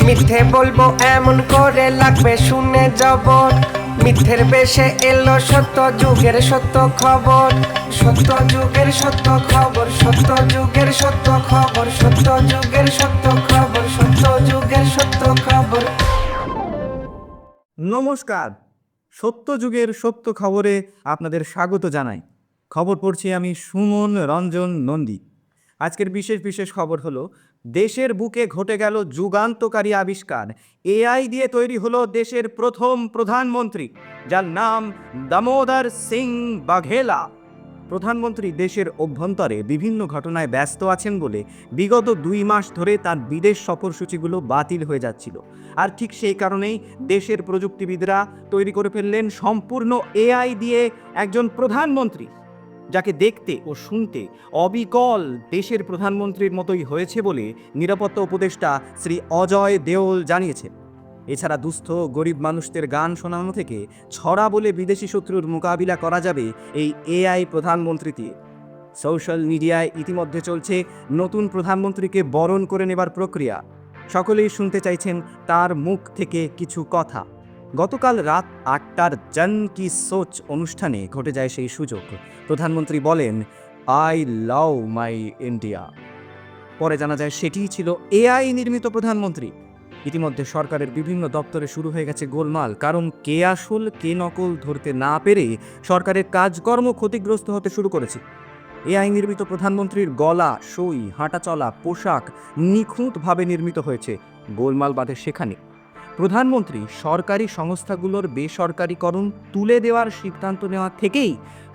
মিথ্যে বলবো এমন করে লাগবে শুনে জবর। মিথ্যের বেশে এলো সত্য যুগের সত্য খবর। সত্য যুগের সত্য খবর, সত্য যুগের সত্য খবর, সত্য যুগের সত্য খবর, সত্য যুগের সত্য খবর। নমস্কার, সত্য যুগের সত্য খবরে আপনাদের স্বাগত জানাই। খবর পড়ছি আমি সুমন রঞ্জন নন্দী। আজকের বিশেষ খবর হলো, দেশের বুকে ঘটে গেল যুগান্তকারী আবিষ্কার। এআই দিয়ে তৈরি হলো দেশের প্রথম প্রধানমন্ত্রী, যার নাম দামোদর সিং বাঘেলা। প্রধানমন্ত্রী দেশের অভ্যন্তরে বিভিন্ন ঘটনায় ব্যস্ত আছেন বলে বিগত 2 মাস ধরে তার বিদেশ সফরসূচিগুলো বাতিল হয়ে যাচ্ছিল। আর ঠিক সেই কারণেই দেশের প্রযুক্তিবিদরা তৈরি করে ফেললেন সম্পূর্ণ এআই দিয়ে একজন প্রধানমন্ত্রী, যাকে দেখতে ও শুনতে অবিকল দেশের প্রধানমন্ত্রীর মতোই হয়েছে বলে নিরাপত্তা উপদেষ্টা শ্রী অজয় দেওল জানিয়েছেন। এছাড়া দুস্থ গরিব মানুষদের গান শোনানো থেকে ছড়া বলে বিদেশি শত্রুর মোকাবিলা করা যাবে এই এআই প্রধানমন্ত্রী দিয়ে। সোশ্যাল মিডিয়ায় ইতিমধ্যে চলছে নতুন প্রধানমন্ত্রীকে বরণ করে নেবার প্রক্রিয়া। সকলেই শুনতে চাইছেন তার মুখ থেকে কিছু কথা। গতকাল রাত 8টার জন কি সোচ অনুষ্ঠানে ঘটে যায় সেই সুযোগ। প্রধানমন্ত্রী বলেন, আই লাভ মাই ইন্ডিয়া। পরে জানা যায় সেটিই ছিল এআই নির্মিত প্রধানমন্ত্রী। ইতিমধ্যে সরকারের বিভিন্ন দপ্তরে শুরু হয়ে গেছে গোলমাল, কারণ কে আসল কে নকল ধরতে না পেরে সরকারের কাজকর্ম ক্ষতিগ্রস্ত হতে শুরু করেছে। এআই নির্মিত প্রধানমন্ত্রীর গলা, সই, হাঁটাচলা, পোশাক নিখুঁতভাবে নির্মিত হয়েছে। গোলমাল বাঁধে সেখানে। প্রধানমন্ত্রী সরকারি সংস্থাগুলোর বেসরকারীকরণ তুলে দেওয়ার সিদ্ধান্ত নেওয়া থেকেই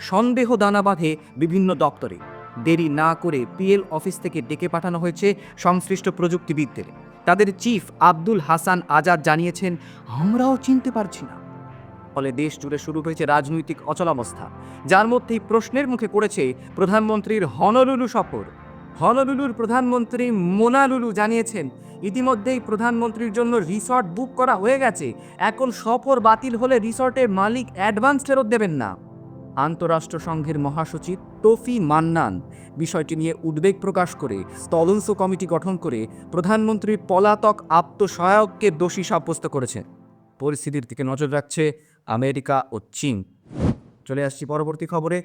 সন্দেহ দানা বাঁধে বিভিন্ন দপ্তরে। দেরি না করে পিএল অফিস থেকে ডেকে পাঠানো হয়েছে সংশ্লিষ্ট প্রযুক্তিবিদদের। তাদের চিফ আব্দুল হাসান আজাদ জানিয়েছেন, আমরাও চিনতে পারছি না। ফলে দেশ জুড়ে শুরু হয়েছে রাজনৈতিক অচলাবস্থা, যার মধ্যেই প্রশ্নের মুখে পড়েছে প্রধানমন্ত্রীর হনলুলু সফর। হনলুলুর প্রধানমন্ত্রী মোনালুলু জানিয়েছেন, ইতিমধ্যেই প্রধানমন্ত্রীর জন্য রিসর্ট বুক করা হয়ে গেছে। এখন সফর বাতিল হলে রিসর্টের মালিক অ্যাডভান্স ফেরত দেবেন না। আন্তঃরাষ্ট্র সংঘের মহাসচিব তোফি মান্নান বিষয়টি নিয়ে উদ্বেগ প্রকাশ করে তদন্ত কমিটি গঠন করে প্রধানমন্ত্রীর পলাতক আত্মসহায়ককে দোষী সাব্যস্ত করেছেন। পরিস্থিতির দিকে নজর রাখছে আমেরিকা ও চীন। চলে আসছি পরবর্তী খবরে।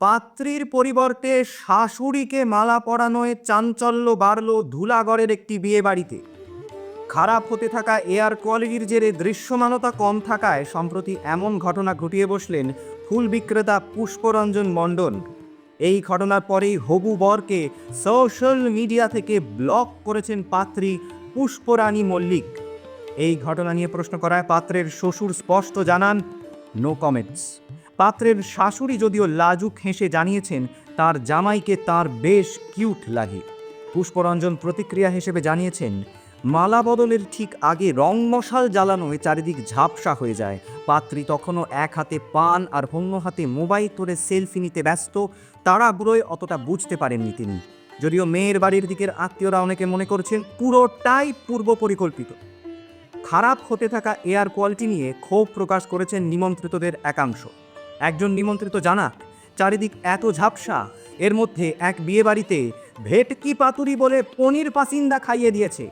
পাত্রীর পরিবর্তে শাশুড়িকে মালা পরানোয় চাঞ্চল্য বাড়ল ধুলাগড়ের একটি বিয়ে বাড়িতে। খারাপ হতে থাকা এয়ার কোয়ালিটির জেরে দৃশ্যমানতা কম থাকায় সম্প্রতি এমন ঘটনা ঘটিয়ে বসলেন ফুল বিক্রেতা পুষ্পরঞ্জন মণ্ডল। এই ঘটনার পরেই হবু বরকে সোশ্যাল মিডিয়া থেকে ব্লক করেছেন পাত্রী পুষ্পরানী মল্লিক। এই ঘটনা নিয়ে প্রশ্ন করায় পাত্রের শ্বশুর স্পষ্ট জানান, নো কমেন্টস। পাত্রের শাশুড়ি যদিও লাজুক হেসে জানিয়েছেন তার জামাইকে তার বেশ কিউট লাগে। পুষ্পরঞ্জন প্রতিক্রিয়া হিসেবে জানিয়েছেন, মালা বদলের ঠিক আগে রং মশাল জ্বালানোয় চারিদিক ঝাপসা হয়ে যায়। পাত্রী তখনও এক হাতে পান আর অন্য হাতে মোবাইল ধরে সেলফি নিতে ব্যস্ত। তাড়াহুড়োয় অতটা বুঝতে পারেননি তিনি। যদিও মেয়ের বাড়ির দিকের আত্মীয়রা অনেকে মনে করছেন পুরোটাই পূর্ব পরিকল্পিত। খারাপ হতে থাকা এয়ার কোয়ালিটি নিয়ে ক্ষোভ প্রকাশ করেছেন নিমন্ত্রিতদের একাংশ। একজন নিমন্ত্রিত জানান, চারিদিক এত ঝাপসা, এর মধ্যে এক বিয়ে বাড়িতে ভেটকি পাতুরি বলে পনির পাসিন্দা খাইয়ে দিয়েছে।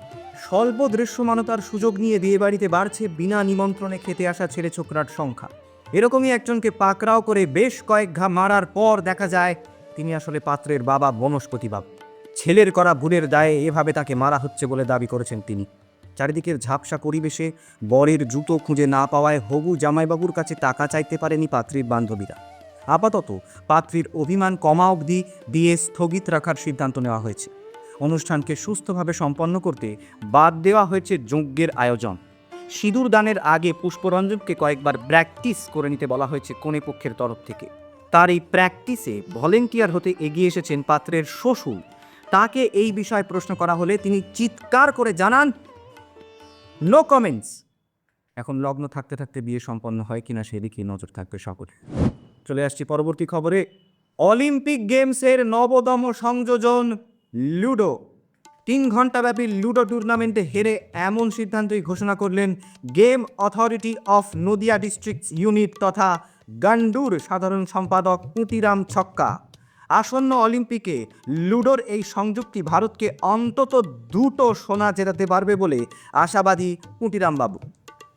স্বল্প দৃশ্যমানতার সুযোগ নিয়ে বিয়ে বাড়িতে বাড়ছে বিনা নিমন্ত্রণে খেতে আসা ছেলে ছোকরার সংখ্যা। এরকমই একজনকে পাকড়াও করে বেশ কয়েক ঘা মারার পর দেখা যায় তিনি আসলে পাত্রের বাবা বনস্পতিবাবু। ছেলের করা ভুলের দায়ে এভাবে তাকে মারা হচ্ছে বলে দাবি করেছেন তিনি। চারিদিকের ঝাপসা পরিবেশে বরের জুতো খুঁজে না পাওয়ায় হবু জামাইবাবুর কাছে টাকা চাইতে পারেনি পাত্রীর বান্ধবীরা। আপাতত পাত্রীর অভিমান কমা অবধি বিয়ে স্থগিত রাখার সিদ্ধান্ত নেওয়া হয়েছে। অনুষ্ঠানকে সুস্থভাবে সম্পন্ন করতে বাদ দেওয়া হয়েছে যজ্ঞের আয়োজন। সিঁদুর দানের আগে পুষ্পরঞ্জনকে কয়েকবার প্র্যাকটিস করে নিতে বলা হয়েছে কনে পক্ষের তরফ থেকে। তার এই প্র্যাকটিসে ভলেন্টিয়ার হতে এগিয়ে এসেছেন পাত্রের শ্বশুর। তাকে এই বিষয়ে প্রশ্ন করা হলে তিনি চিৎকার করে জানান, নো কমেন্টস। এখন লগ্ন থাকতে থাকতে বিয়ে সম্পন্ন হয় কিনা সেদিকে নজর থাকবে সকলে। চলে আসছি পরবর্তী খবরে। অলিম্পিক গেমসের নবতম সংযোজন লুডো। 3 ঘণ্টাব্যাপী লুডো টুর্নামেন্টে হেরে এমন সিদ্ধান্তই ঘোষণা করলেন game authority of Nadia district unit তথা গান্ডুর সাধারণ সম্পাদক পুঁতিরাম ছক্কা। আসন্ন অলিম্পিকে লুডোর এই সংযুক্তি ভারতকে অন্তত 2টো সোনা জেতাতে পারবে বলে আশাবাদী পুঁটিরাম বাবু।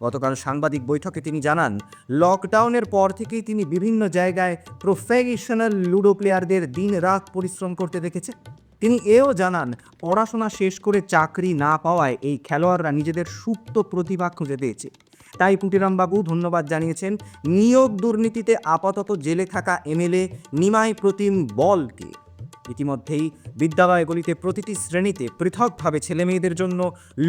গতকাল সাংবাদিক বৈঠকে তিনি জানান, লকডাউনের পর থেকেই তিনি বিভিন্ন জায়গায় প্রফেশনাল লুডো প্লেয়ারদের দিন রাত পরিশ্রম করতে দেখেছে। তিনি এও জানান, পড়াশোনা শেষ করে চাকরি না পাওয়ায় এই খেলোয়াড়রা নিজেদের সুপ্ত প্রতিভা খুঁজে পেয়েছে। তাই পুঁটিরাম বাবু ধন্যবাদ জানিয়েছেন নিয়োগ দুর্নীতিতে আপাতত জেলে থাকা এমএলএ নিমাই প্রতিম বলকে। ইতিমধ্যেই বিদ্যালয়গুলিতে প্রতিটি শ্রেণীতে পৃথকভাবে ছেলেমেয়েদের জন্য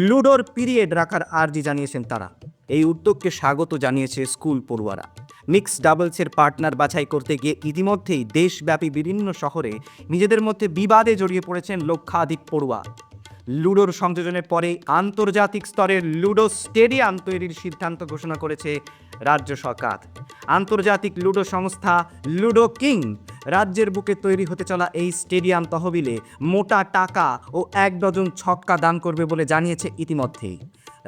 লুডোর পিরিয়ড রাখার আর্জি জানিয়েছেন তারা। এই উদ্যোগকে স্বাগত জানিয়েছে স্কুল পড়ুয়ারা। মিক্স ডাবলসের পার্টনার বাছাই করতে গিয়ে ইতিমধ্যেই দেশব্যাপী বিভিন্ন শহরে নিজেদের মধ্যে বিবাদে জড়িয়ে পড়েছেন লক্ষাধিক পড়ুয়া। লুডোর সংযোজনের পরে আন্তর্জাতিক স্তরের লুডো স্টেডিয়াম তৈরির সিদ্ধান্ত ঘোষণা করেছে রাজ্য সরকার। আন্তর্জাতিক লুডো সংস্থা লুডো কিং রাজ্যের বুকে তৈরি হতে চলা এই স্টেডিয়াম তহবিলে মোটা টাকা ও 1 ডজন ছক্কা দান করবে বলে জানিয়েছে ইতিমধ্যেই।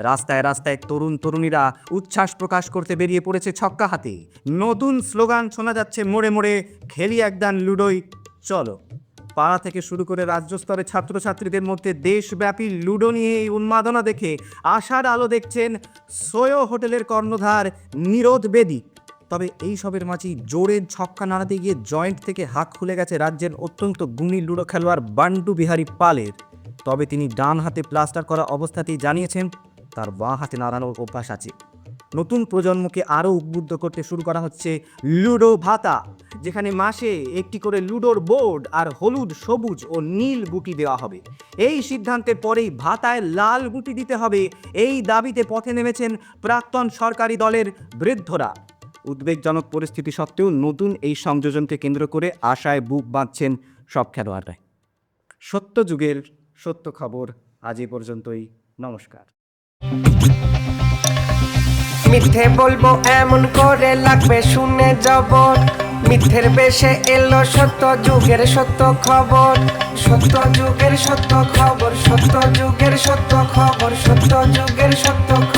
রাস্তায় রাস্তায় তরুণ তরুণীরা উচ্ছ্বাস প্রকাশ করতে বেরিয়ে পড়েছে ছক্কা হাতে। নতুন স্লোগান শোনা যাচ্ছে মোড়ে মোড়ে, খেলি একদান লুডোই চলো। পাড়া থেকে শুরু করে রাজ্য স্তরে ছাত্রছাত্রীদের মধ্যে দেশব্যাপী লুডো নিয়ে এই উন্মাদনা দেখে আশার আলো দেখছেন সোয়ো হোটেলের কর্ণধার নিরোধ বেদী। তবে এই সবের মাঝেই জোরে ছক্কা নাড়াতে গিয়ে জয়েন্ট থেকে হাত খুলে গেছে রাজ্যের অত্যন্ত গুণী লুডো খেলোয়াড় বান্টু বিহারী পালের। তবে তিনি ডান হাতে প্লাস্টার করা অবস্থাতেই জানিয়েছেন তার বাঁ হাতে নাড়ানোর অভ্যাস আছে। নতুন প্রজন্মকে আরও উদ্বুদ্ধ করতে শুরু করা হচ্ছে লুডো ভাতা, যেখানে মাসে একটি করে লুডোর বোর্ড আর হলুদ, সবুজ ও নীল গুটি দেওয়া হবে। এই সিদ্ধান্তের পরেই ভাতায় লাল গুটি দিতে হবে, এই দাবিতে পথে নেমেছেন প্রাক্তন সরকারি দলের বৃদ্ধরা। উদ্বেগজনক পরিস্থিতি সত্ত্বেও নতুন এই সংযোজনকে কেন্দ্র করে আশায় বুক বাঁধছেন সব খেলোয়াড়রাই। সত্য যুগের সত্য খবর আজ এই পর্যন্তই। নমস্কার। মিথ্যে বলবো এমন করে লাগবে শুনে জবর, মিথ্যের বেশে এলো সত্য যুগের সত্য খবর। সত্য যুগের সত্য খবর, সত্য যুগের সত্য খবর, সত্য যুগের সত্য খবর।